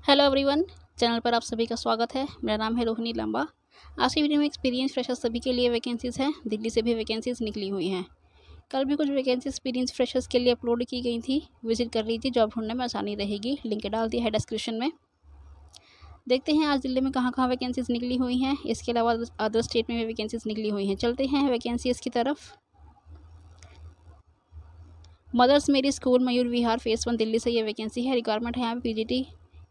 Hello everyone, channel पर आप सभी का स्वागत है। मेरा नाम है रोहिणी लंबा। आज की वीडियो में एक्सपीरियंस फ्रेशर्स सभी के लिए वैकेंसीज़ हैं। दिल्ली से भी वैकेंसीज़ निकली हुई हैं। कल भी कुछ वैकेंसी एक्सपीरियंस फ्रेशर्स के लिए अपलोड की गई थी। विजिट कर लीजिए, जॉब ढूंढने में आसानी रहेगी। लिंक डाल दिया है डिस्क्रिप्शन में। देखते हैं आज दिल्ली में कहाँ कहाँ वैकेंसीज़ निकली हुई हैं। इसके अलावा अदर स्टेट में भी वैकेंसीज़ निकली हुई हैं। चलते हैं वैकेंसीज़ की तरफ। मदर्स मेरी स्कूल मयूर विहार फेस 1 दिल्ली से ये वैकेंसी है। रिक्वायरमेंट है यहाँ पे PGT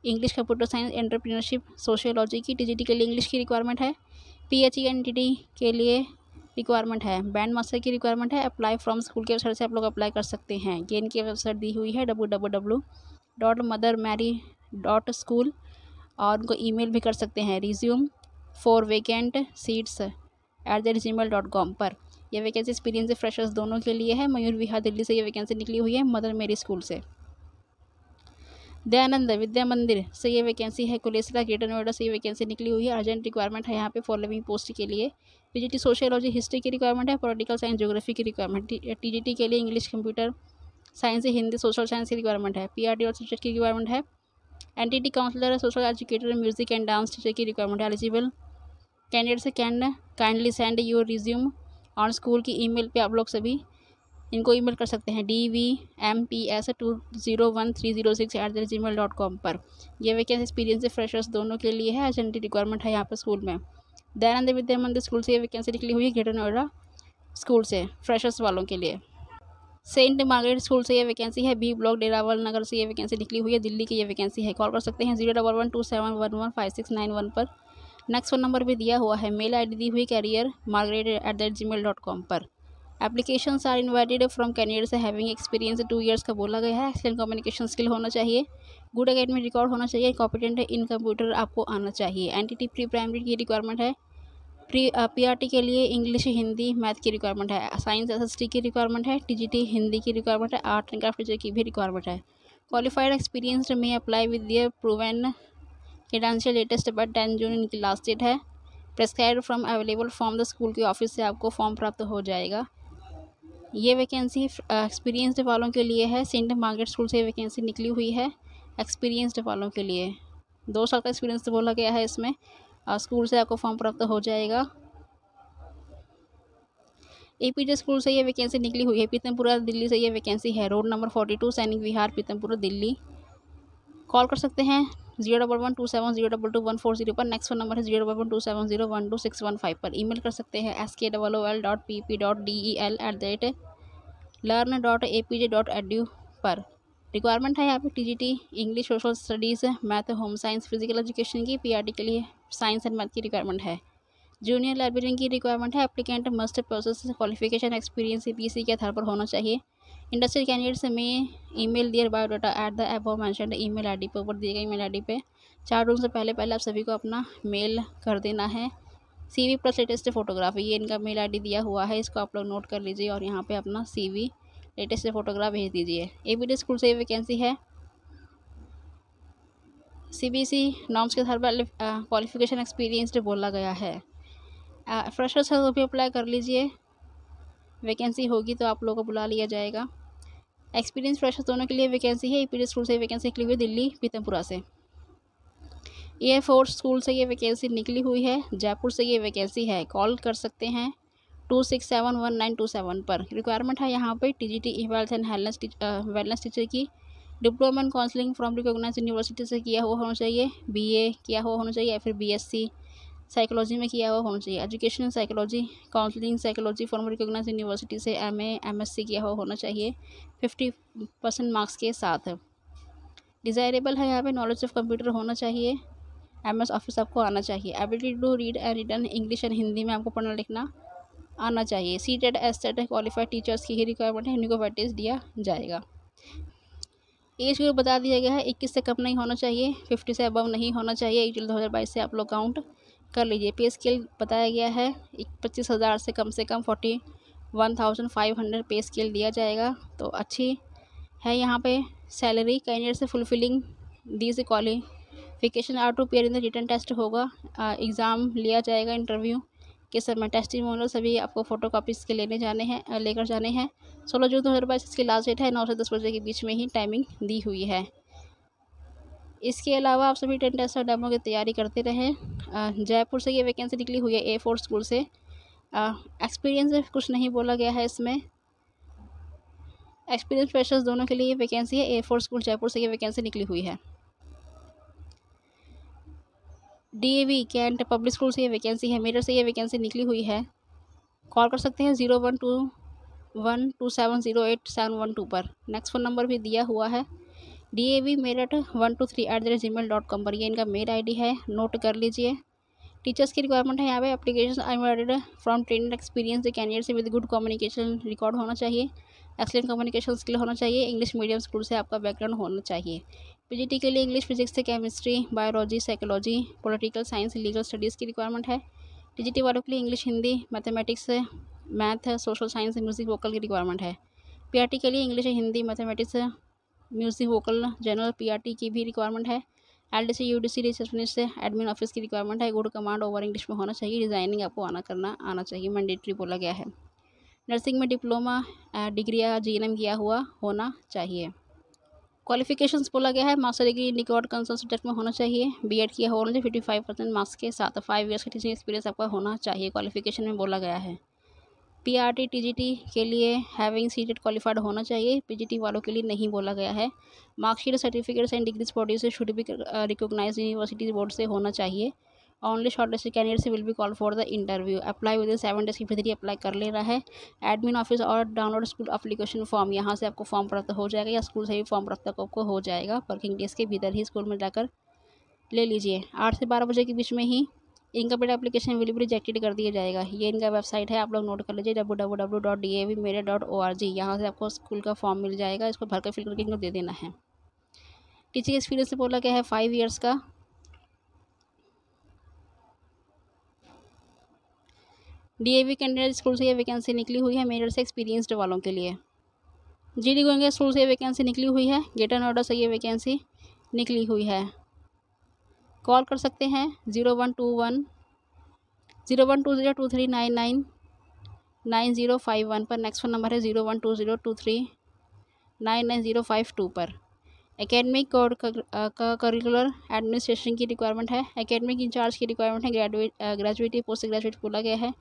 English, computer science, entrepreneurship, sociology की। TGT के लिए इंग्लिश की रिक्वायरमेंट है। PHE NTT के लिए रिक्वायरमेंट है। बैंड मास्टर की रिक्वायरमेंट है। अप्लाई फ्रॉम स्कूल के वेबसाइट से आप लोग अप्लाई कर सकते हैं। ये इनकी वेबसाइट दी हुई है www.mothermary.school और उनको ईमेल भी कर सकते हैं resume for vacant seats @gmail.com पर। यह वैकेंसी एक्सपीरियंस फ्रेशर्स दोनों के लिए है। मयूर विहार दिल्ली से ये वैकेंसी निकली हुई है, मदर मेरी स्कूल से। दयानंद विद्या मंदिर से ये वैकेंसी है। कुलेसरा ग्रेटर नोएडा से ये वैकेंसी निकली हुई है। अर्जेंट रिक्वायरमेंट है यहाँ पे फॉलोइंग पोस्ट के लिए। PGT सोशियोलॉजी हिस्ट्री की रिक्वायरमेंट है। पॉलिटिकल साइंस ज्योग्राफी की रिक्वायरमेंट। TGT के लिए English, computer science, Hindi, social science की रिक्वायरमेंट है। PRT और सब्जेक्ट की रिक्वायरमेंट है। NTT counsellor, social educator, music and dance teacher की रिक्वायरमेंट है। Eligible candidates can kindly send your resume on school की ईमेल पे आप लोग सभी इनको ईमेल कर सकते हैं dvmps201306 पर। यह वैकेंसी एक्सपीरियंस फ्रेशर्स दोनों के लिए है। एजेंटी रिक्वायरमेंट है यहाँ पर स्कूल में। दयानंद विद्या मंदिर स्कूल से ये वैकेंसी निकली हुई है, ग्रेटर नोएडा स्कूल से, फ्रेशर्स वालों के लिए। सेंट मार्गरेट स्कूल से ये वैकेंसी है। B ब्लॉक डेरावल नगर से ये वैकेंसी निकली हुई है। दिल्ली की ये वैकेंसी है। कॉल कर सकते हैं 01127115691 पर। नेक्स्ट फ़ोन नंबर भी दिया हुआ है। मेल ID दी हुई career@gmail.com पर। Applications are invited from candidates having experience 2 years का बोला गया है। एक्सेलेंट कम्युनिकेशन स्किल होना चाहिए। गुड एकेडमिक रिकॉर्ड होना चाहिए। कॉम्पिटेंट इन कंप्यूटर आपको आना चाहिए। NTT प्री प्राइमरी की रिक्वायरमेंट है। PRT के लिए इंग्लिश, हिंदी, मैथ की रिक्वायरमेंट है। साइंस SST की रिक्वायरमेंट है। TGT हिंदी की रिक्वायरमेंट है। आर्ट एंड क्राफ्ट टीचर की भी रिक्वायरमेंट है। क्वालिफाइड एक्सपीरियंस्ड में apply with their proven credential latest but 10 June इनकी लास्ट डेट है। Prescribe from available form the school के ऑफिस से आपको फॉर्म प्राप्त हो जाएगा। ये वैकेंसी एक्सपीरियंस्ड वालों के लिए है। सेंट मार्गरेट स्कूल से वैकेंसी निकली हुई है एक्सपीरियंस्ड वालों के लिए। 2 साल का एक्सपीरियंस बोला गया है इसमें। स्कूल से आपको फॉर्म प्राप्त हो जाएगा। APJ स्कूल से ये वैकेंसी निकली हुई है। पीतमपुरा दिल्ली से ये वैकेंसी है। रोड नंबर 42 सैनिक विहार पीतमपुरा दिल्ली। कॉल कर सकते हैं 01127022140 पर। नेक्स्ट फोन नंबर है 01127012615 पर। ईमेल कर सकते हैं skol.pp.del@learn.apj.edu पर। रिक्वायरमेंट है यहाँ पे TGT English, social studies, math, home science, physical education की। PRT के लिए साइंस एंड मैथ की रिक्वायरमेंट है। जूनियर लाइब्रेरियन की रिक्वायरमेंट है। Applicant must process qualification experience CPC के आधार पर होना चाहिए। इंडस्ट्रियल कैंडिडेट्स में email their biodata at the above mentioned email ID पे, ऊपर दिए गए ईमेल ID पे 4 जून से पहले आप सभी को अपना मेल कर देना है। CV प्लस लेटेस्ट फोटोग्राफ, ये इनका मेल ID दिया हुआ है, इसको आप लोग नोट कर लीजिए और यहाँ पे अपना CV लेटेस्ट फोटोग्राफ भेज दीजिए। APD स्कूल से ये वैकेंसी है। CBC नॉर्म्स के आधार पर क्वालिफिकेशन एक्सपीरियंस्ड बोला गया है। फ्रेशर्स है तो भी अप्लाई कर लीजिए। वैकेंसी होगी तो आप लोगों को बुला लिया जाएगा। एक्सपीरियंस फ्रेशर्स दोनों के लिए वैकेंसी है। APD स्कूल से वैकेंसी निकली हुई है दिल्ली पीतमपुरा से। एयरफोर्स स्कूल से ये वैकेंसी निकली हुई है। जयपुर से ये वैकेंसी है। कॉल कर सकते हैं 26719227 पर। रिक्वायरमेंट है यहाँ पे TGT health and wellness teacher की। Diploma in counselling from recognised university से किया हुआ होना चाहिए। BA किया हुआ होना चाहिए या फिर BSc साइकोलॉजी में किया हुआ होना चाहिए। Education psychology, counselling psychology from recognised university से MA MSc किया हुआ होना चाहिए 50% मार्क्स के साथ। डिज़ायरेबल है यहाँ पे नॉलेज ऑफ कंप्यूटर होना चाहिए। MS ऑफिस आपको आना चाहिए। Ability to read and written English and Hindi में आपको पढ़ना लिखना आना चाहिए। CTET STET क्वालिफाइड टीचर्स की ही रिक्वायरमेंट है। इनको वेटेज दिया जाएगा। एज ग्रुप बता दिया गया है। 21 से कम नहीं होना चाहिए, 50 से अबव नहीं होना चाहिए। 1 जुलाई 2022 से आप लोग काउंट कर लीजिए। पे स्केल बताया गया है 25,000 से कम 41,500 पे स्केल दिया जाएगा, तो अच्छी है यहाँ पे सैलरी। कैंडिडेट से fulfilling these qualification are to pair in the written test होगा। एग्ज़ाम लिया जाएगा इंटरव्यू के समय। टेस्टिमोनियल सभी आपको फोटो कॉपीज़ के लेकर जाने हैं। 16 जून 2022 इसकी लास्ट डेट है। 9 से 10 बजे के बीच में ही टाइमिंग दी हुई है। इसके अलावा आप सभी टेन टेस्ट और डेमो की तैयारी करते रहें। जयपुर से ये वैकेंसी निकली हुई है A4 स्कूल से। एक्सपीरियंस कुछ नहीं बोला गया है इसमें। एक्सपीरियंस फ्रेशर्स दोनों के लिए ये वैकेंसी है। A4 स्कूल जयपुर से ये वैकेंसी निकली हुई है। DAV कैंट पब्लिक स्कूल से ये वैकेंसी है। मेरठ से ये वैकेंसी निकली हुई है। कॉल कर सकते हैं 01212708 पर। नेक्स्ट फ़ोन नंबर भी दिया हुआ है DAV मेरठ 123@gmail.com पर। ये इनका मेल ID है, नोट कर लीजिए। टीचर्स की रिक्वायरमेंट है यहाँ पे। Application I added from training experience candidate से विद गुड कम्युनिकेशन रिकॉर्ड होना चाहिए, एक्सलेंट कम्युनिकेशन स्किल होना चाहिए, इंग्लिश मीडियम स्कूल से आपका बैकग्राउंड होना चाहिए। PGT के लिए इंग्लिश, फिजिक्स से chemistry, biology, psychology, political science, legal studies की रिक्वायरमेंट है। TGT वालों के लिए English, Hindi, mathematics, math, social science, music, vocal की रिक्वायरमेंट है। PRT के लिए English, Hindi, mathematics, music, vocal, general PRT की भी रिक्वायरमेंट है। LDC, UDC, रिसेप्शनिस्ट से एडमिन ऑफिस की रिक्वायरमेंट है। गुड कमांड ओवर इंग्लिश में होना चाहिए। डिज़ाइनिंग आपको आना चाहिए, मैंडेटरी बोला गया है। नर्सिंग में डिप्लोमा, डिग्री या GNM किया हुआ होना चाहिए। क्वालिफिकेशंस बोला गया है। Master degree in record concern subject में होना चाहिए। B.Ed किया होना चाहिए 55% मार्क्स के साथ। 5 ईयर्स का टीचिंग एक्सपीरियंस आपका होना चाहिए। क्वालिफिकेशन में बोला गया है। PRT TGT के लिए हैविंग सीटेड क्वालिफाइड होना चाहिए। PGT वालों के लिए नहीं बोला गया है। Marksheet, certificates and degrees produce should be recognised university board से होना चाहिए। Only shortlisted candidates will be call for the interview. Apply within 7 days की भीतर ही अप्लाई कर लेना है। एडमिन ऑफिस और डाउनलोड स्कूल एप्लीकेशन फॉर्म, यहाँ से आपको फॉर्म प्राप्त हो जाएगा या स्कूल से भी फॉर्म प्राप्त आपको हो जाएगा। वर्किंग डेज के भीतर ही स्कूल में जाकर ले लीजिए। 8 से 12 बजे के बीच में ही incomplete application will be rejected कर दिया जाएगा। ये इनका वेबसाइट है, आप लोग नोट कर लीजिए www.davmerit.org। यहाँ से आपको स्कूल का फॉर्म मिल जाएगा। इसको भरकर फिल करके इनको दे देना है। टीचिंग एक्सपीरियंस से बोला गया है 5 ईयर्स का। DAV कैंडिडेट स्कूल से ये वैकेंसी निकली हुई है मेरठ से एक्सपीरियंसड वालों के लिए। GD गोइंग स्कूल से ये वैकेंसी निकली हुई है। ग्रेटर नोएडा से ये वैकेंसी निकली हुई है। कॉल कर सकते हैं 012023999051 पर। नेक्स्ट फ़ोन नंबर है 012023999052 पर। एकेडमिक और करिकुलर एडमिनिस्ट्रेशन की रिक्वायरमेंट है। एकेडमिक इंचार्ज की रिक्वायरमेंट है। ग्रेजुएट, पोस्ट ग्रेजुएट बोला गया है।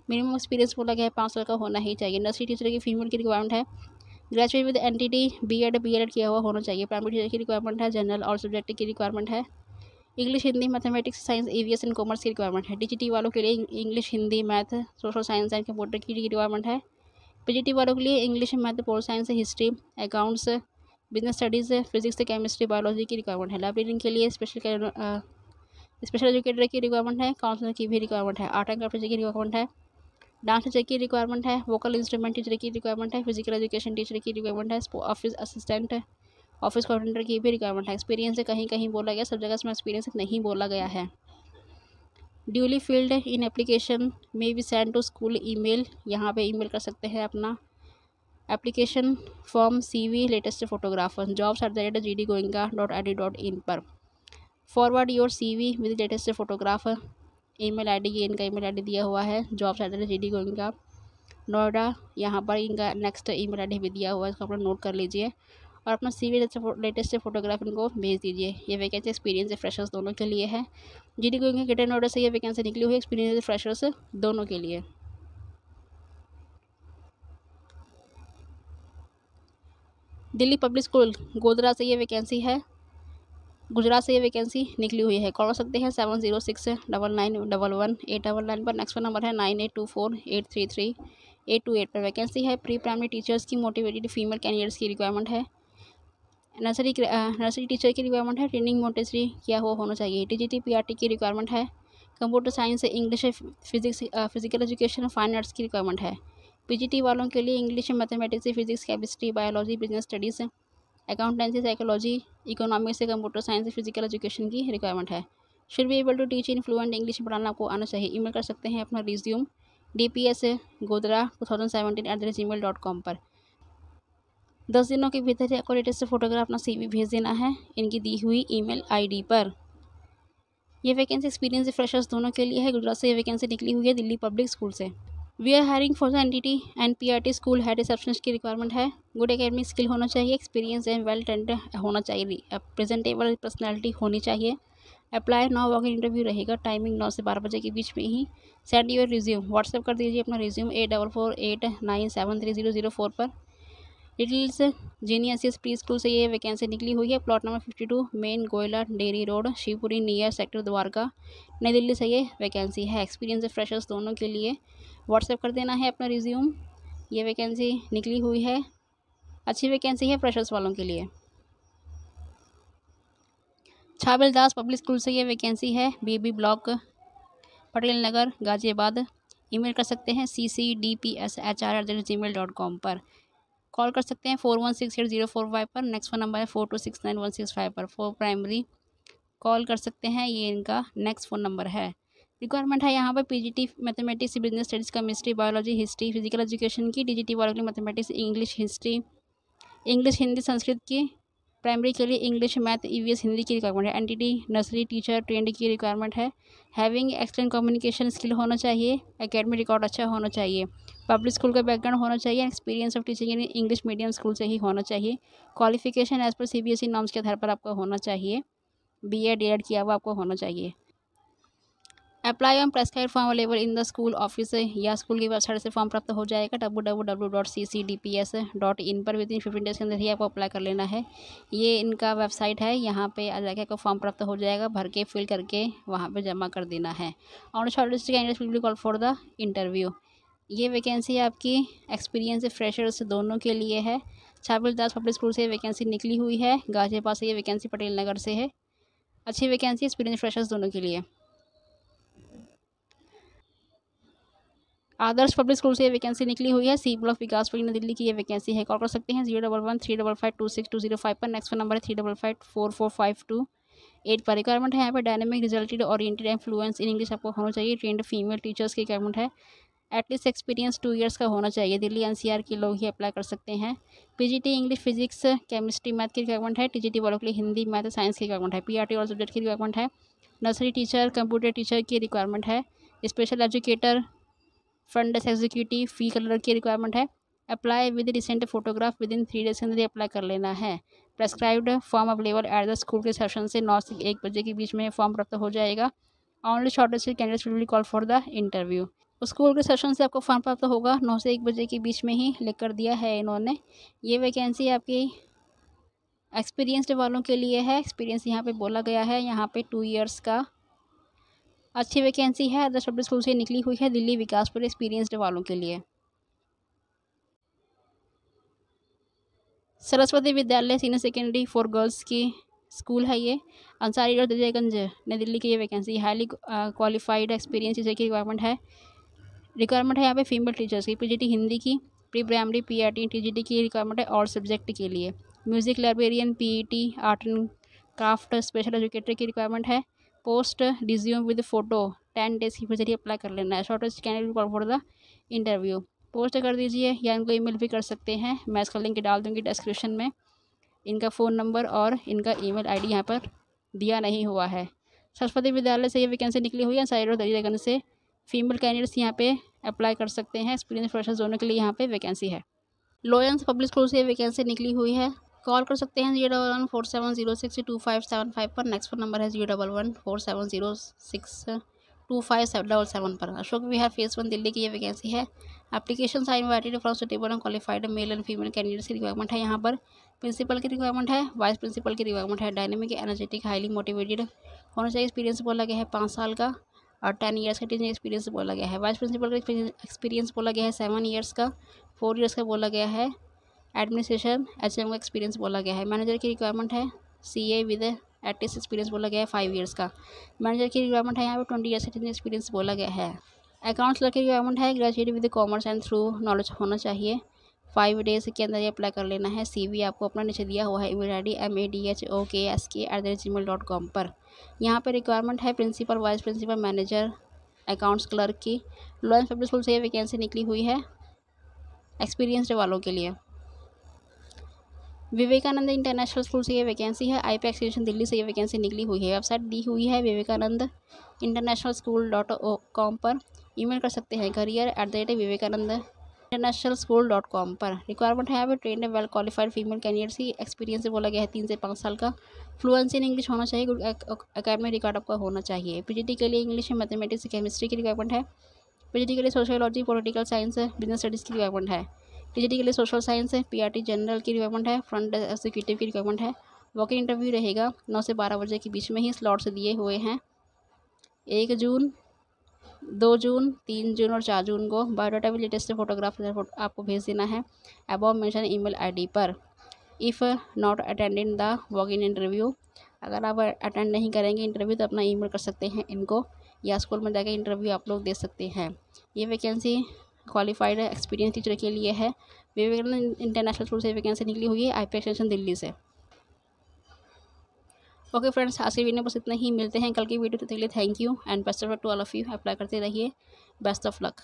मिनिमम एक्सपीरियंस बोला गया है 5 साल का होना ही चाहिए। नर्सरी टीचर की फीमेल की रिक्वायरमेंट है। ग्रेजुएट विद NTT B.Ed किया हुआ होना चाहिए। प्राइमरी टीचर की रिक्वायरमेंट है। जनरल और सब्जेक्ट की रिक्वायरमेंट है। English, Hindi, mathematics, science, EVS and commerce की रिक्वायरमेंट है। TGT वालों के लिए English, Hindi, math, social science and computer की रिक्वायरमेंट है। PGT वालों के लिए English, math, pol science, history, accounts, business studies, physics, chemistry, biology की रिक्वायरमेंट है। लाइब्रेरियन के लिए स्पेशल एजुकेटर की रिक्वायरमेंट है। काउंसलर की भी रिक्वायरमेंट है। आर्ट एंड क्राफ्ट टीचर की रिक्वायरमेंट है। डांस टीचर की रिक्वायरमेंट है। वोकल इंस्ट्रूमेंट टीचर की रिक्वायरमेंट है। फिजिकल एजुकेशन टीचर की रिक्वायरमेंट है। ऑफिस असिस्टेंट, ऑफिस कोऑर्डिनेटर की भी रिक्वायरमेंट है। एक्सपीरियंस से कहीं कहीं बोला गया, सब जगह इसमें एक्सपीरियंस नहीं बोला गया है। ड्यूली फील्ड इन एप्लीकेशन में be send to school email, यहाँ पे ईमेल कर सकते हैं अपना application form, CV, latest photographer, jobs@gdgoenka.edu.in पर। Forward your CV with latest photographer. Email ID, ये इनका ईमेल ID दिया हुआ है jobs@gdgoenka नोएडा। यहाँ पर इनका नेक्स्ट ईमेल ID भी दिया हुआ है, इसको अपना नोट कर लीजिए और अपना CV लेटेस्ट फोटोग्राफ इनको भेज दीजिए। ये वैकेंसी एक्सपीरियंस फ्रेशर्स दोनों के लिए है। GD गोइंका ग्रेटर नोएडा से ये वैकेंसी निकली हुई है एक्सपीरियंस फ्रेशर्स दोनों के लिए। दिल्ली पब्लिक स्कूल गोधरा से ये वैकेंसी है। गुजरात से ये वैकेंसी निकली हुई है। कॉल कर सकते हैं 7069911899 पर। नेक्स्ट नंबर है 9824833828 पर। वैकेंसी है प्री प्राइमरी टीचर्स की। मोटिवेटेड फीमेल कैंडिडेट्स की रिक्वायरमेंट है। नर्सरी टीचर की रिक्वायरमेंट है। ट्रेनिंग मोटेसरी किया हुआ होना चाहिए। TGT PRT की रिक्वायरमेंट है। Computer science, English, physics, physical education, fine arts की रिक्वायरमेंट है। PGT वालों के लिए English, mathematics, physics, chemistry, biology, business studies, accountancy, psychology, economics से कंप्यूटर साइंस, फिजिकल एजुकेशन की रिक्वायरमेंट है। Should be able to teach in fluent English, पढ़ाना आपको आना चाहिए। ईमेल कर सकते हैं अपना रिज्यूम dps-godra2017@gmail.com पर। 10 दिनों के भीतर ही आपको लेटेस्ट फोटोग्राफ अपना CV भेज देना है इनकी दी हुई ईमेल ID पर। ये वैकेंसी एक्सपीरियंस फ्रेशर्स दोनों के लिए है। गुजरात से ये वैकेंसी निकली हुई है दिल्ली पब्लिक स्कूल से। We are hiring for the NTT and PRT school head receptionist की रिक्वायरमेंट है। गुड एकेडमिक स्किल होना चाहिए, एक्सपीरियंस एंड वेल ट्रेंड होना चाहिए, प्रेजेंटेबल पर्सनैलिटी होनी चाहिए। अप्लाई 9 वॉक इंटरव्यू रहेगा, टाइमिंग 9 से 12 बजे के बीच में ही। सेंड योर रिज्यूम, व्हाट्सएप कर दीजिए अपना रिज्यूम 8448973004 पर। डिटेल्स जीनियस प्री स्कूल से ये वैकेंसी निकली हुई है। Plot number 52 main Goyla dairy road Shivpuri near sector Dwarka नई दिल्ली से ये वैकेंसी है। एक्सपीरियंस फ्रेशर्स दोनों के लिए व्हाट्सएप कर देना है अपना रिज्यूम। ये वैकेंसी निकली हुई है, अच्छी वैकेंसी है फ्रेशर्स वालों के लिए। छाबिल दास पब्लिक स्कूल से ये वैकेंसी है, बीबी ब्लॉक पटेल नगर गाजियाबाद। ईमेल कर सकते हैं ccdpshr@gmail.com पर। कॉल कर सकते हैं 416805 पर। नेक्स्ट फ़ोन नंबर है 42696165 पर। फॉर प्राइमरी कॉल कर सकते हैं, ये इनका नेक्स्ट फ़ोन नंबर है। रिक्वायरमेंट है यहाँ पर PGT mathematics, business studies, chemistry, biology, history, physical education की। डीजीटी वालों के लिए mathematics, English, history, English, Hindi, Sanskrit की। प्राइमरी के लिए इंग्लिश, मैथ, ईवीएस, हिंदी की रिक्वायरमेंट है। एनटीटी नर्सरी टीचर ट्रेंड की रिक्वायरमेंट है। हैविंग एक्सलेंट कम्युनिकेशन स्किल होना चाहिए, एकेडमिक रिकॉर्ड अच्छा होना चाहिए, पब्लिक स्कूल का बैकग्राउंड होना चाहिए, experience of teaching in English medium school से ही होना चाहिए। क्वालिफिकेशन एज पर सीबीएसई नॉर्म्स के आधार पर आपका होना चाहिए, बीएड डीएड किया हुआ आपको होना चाहिए। Apply on prescribed form available in the school office या स्कूल की वेबसाइट से फॉर्म प्राप्त हो जाएगा www.ccdps.in पर। विदिन 15 डेज के अंदर ही आपको अप्लाई कर लेना है। ये इनका वेबसाइट है, यहाँ पे आ जाकर आपको फॉर्म प्राप्त हो जाएगा, भर के फिल करके वहाँ पे जमा कर देना है। On shortlist candidates will be called for the interview. ये वैकेंसी आपकी एक्सपीरियंस फ्रेशर्स दोनों के लिए है। छाबिल दास पब्लिक स्कूल से वैकेंसी निकली हुई है, गाजियाबाद से ये वैकेंसी पटेल नगर से है। अच्छी वैकेंसी एक्सपीरियंस फ्रेशर्स दोनों के लिए। आदर्श पब्लिक स्कूल से ये वैकेंसी निकली हुई है, सी ब्लॉक विकासपुरी नई दिल्ली की ये वैकेंसी है। कॉल कर सकते हैं 011-355-26205 पर। नेक्स्ट फोन नंबर है 355-44528 पर। रिक्वायरमेंट है यहाँ पर dynamic resulted oriented and Fluence in English आपको होना चाहिए। ट्रेंड फीमेल टीचर्स की रिक्वायरमेंट है। एटलीस्ट एक्सपीरियंस 2 ईयर्स का होना चाहिए। दिल्ली एनसीआर के लोग ही अप्लाई कर सकते हैं। PGT English, physics, chemistry, math की रिक्वायरमेंट है। टीजीटी वालों के लिए हिंदी, मैथ, साइंस की रिक्वायरमेंट है। पीआरटी और सब्जेक्ट की रिक्वायरमेंट है। नर्सरी टीचर, कंप्यूटर टीचर की रिक्वायरमेंट है। Special educator, front desk executive, fee कलर की रिक्वायरमेंट है। Apply with recent photograph within 3 days के अंदर अप्लाई कर लेना है। Prescribed form available at the school reception से 9 से 1 बजे के बीच में फॉर्म प्राप्त हो जाएगा। Only shortlisted candidates will be call for the interview. School के सेशन से आपको फॉर्म प्राप्त होगा 9 से 1 बजे के बीच में ही लिख कर दिया है इन्होंने। ये वैकेंसी आपकी एक्सपीरियंसड वालों के लिए है। एक्सपीरियंस यहाँ पे बोला गया है, यहाँ पे 2 ईयर्स का। अच्छी वैकेंसी है, आदर्श पब्लिक स्कूल से निकली हुई है, दिल्ली विकासपुर एक्सपीरियंसड वालों के लिए। सरस्वती विद्यालय सीनियर सेकेंडरी फॉर गर्ल्स की स्कूल है ये, अंसारी रोड दरियागंज नई दिल्ली की ये vacancy. Highly qualified experience teacher की रिक्वायरमेंट है। रिक्वायरमेंट है यहाँ पे फीमेल टीचर्स की। पीजीटी हिंदी की, प्री प्राइमरी, पीआरटी, टीजीटी की रिक्वायरमेंट है और सब्जेक्ट के लिए। Music librarian, PET, art and craft, special educator की रिक्वायरमेंट है। Post resume with photo 10 days की जरिए अप्लाई कर लेना है। Shortest candidate call for the interview. Post कर दीजिए या इनको ईमेल भी कर सकते हैं, मैं इसका लिंक डाल दूँगी डिस्क्रिप्शन में। इनका फ़ोन नंबर और इनका ईमेल आईडी यहाँ पर दिया नहीं हुआ है। सरस्वती विद्यालय से ये वैकेंसी निकली हुई है, साइड और दरियागंज से। फीमेल कैंडिडेट्स यहाँ पे अप्लाई कर सकते हैं। एक्सपीरियंस फ्रेशर्स दोनों के लिए यहाँ पे वैकेंसी है। लोयंस पब्लिक स्कूल से ये वैकेंसी निकली हुई है। कॉल कर सकते हैं 011-4706-2575 पर। नेक्स्ट फोन नंबर है 011-4706-2577 पर। अशोक विहार फेज 1 दिल्ली की ये वैकेंसी है। Application are invited from suitable and qualified male and female candidates की रिक्वायरमेंट है। यहाँ पर प्रिंसिपल की रिक्वायरमेंट है, वाइस प्रिंसिपल की रिक्वायरमेंट है। डायनेमिक, एनर्जेटिक, हाईली मोटिवेटेड होना चाहिए। एक्सपीरियंस बोला गया है 5 साल का और 10 ईयर्स का टीचिंग एक्सपीरियंस बोला गया है। वाइस प्रिंसिपल का एक्सपीरियंस बोला गया है 7 ईयर्स का, 4 ईयर्स का बोला गया है। एडमिनिस्ट्रेशन एचएम का एक्सपीरियंस बोला गया है। मैनेजर की रिक्वायरमेंट है सीए विद एटलीस्ट एक्सपीरियंस बोला गया है 5 ईयर्स का। मैनेजर की रिक्वायरमेंट है यहाँ पे 20 ईयर्स का टीचिंग एक्सपीरियंस बोला गया है। अकाउंट्स की रिक्वायरमेंट है, graduate with commerce and through knowledge होना चाहिए। 5 डेज के अंदर ये अप्लाई कर लेना है। सीवी आपको अपना नीचे दिया हुआ है, ईमेल आईडी madhokesk@gmail.com पर। यहाँ पर रिक्वायरमेंट है principal, vice principal, manager, accounts clerk की। लॉयंस पब्लिक स्कूल से ये वैकेंसी निकली हुई है एक्सपीरियंस्ड वालों के लिए। विवेकानंद इंटरनेशनल स्कूल से ये वैकेंसी है। आईपैक एक्सटेंशन दिल्ली से ये वैकेंसी निकली हुई है। वेबसाइट दी हुई है विवेकानंद इंटरनेशनल स्कूल .com पर। ईमेल कर सकते हैं career@vivekananda internationalschool.com पर। रिक्वायरमेंट है अभी trend well qualified female candidates की। एक्सपीरियंस बोला गया है 3 से 5 साल का। फ्लुएंसी इन इंग्लिश होना चाहिए। गुड एकेडमिक रिकॉर्ड आपका होना चाहिए। पीजीटी के लिए इंग्लिश में मैथमेटिक्स केमिस्ट्री की रिक्वायरमेंट है। पीजीटी के लिए sociology political science business studies की रिक्वायरमेंट है। पीजीटी के लिए सोशल साइंस है। पीआरटी जनरल की रिक्वायरमेंट है। फ्रंट एग्जीक्यूटिव की रिक्वायरमेंट है। वॉकिंग इंटरव्यू रहेगा 9 से 12 बजे के बीच में ही। स्लॉट्स दिए हुए हैं 1 जून, 2 जून, 3 जून और 4 जून को। बायोडाटा भी लेटेस्ट फोटोग्राफ आपको भेज देना है अबव मेंशन ईमेल आईडी पर। If not attending the walk in interview, अगर आप अटेंड नहीं करेंगे इंटरव्यू तो अपना ईमेल कर सकते हैं इनको, या स्कूल में जाकर इंटरव्यू आप लोग दे सकते हैं। ये वैकेंसी क्वालिफाइड एक्सपीरियंस टीचर के लिए है। विवेकानंद इंटरनेशनल स्कूल से वैकेंसी निकली हुई है, आईपी एक्सटेंशन दिल्ली से। ओके फ्रेंड्स, आज की वीडियो बस इतना ही। मिलते हैं कल की वीडियो, तब तक के लिए thank you and best of luck to all of you. Apply करते रहिए। Best of luck.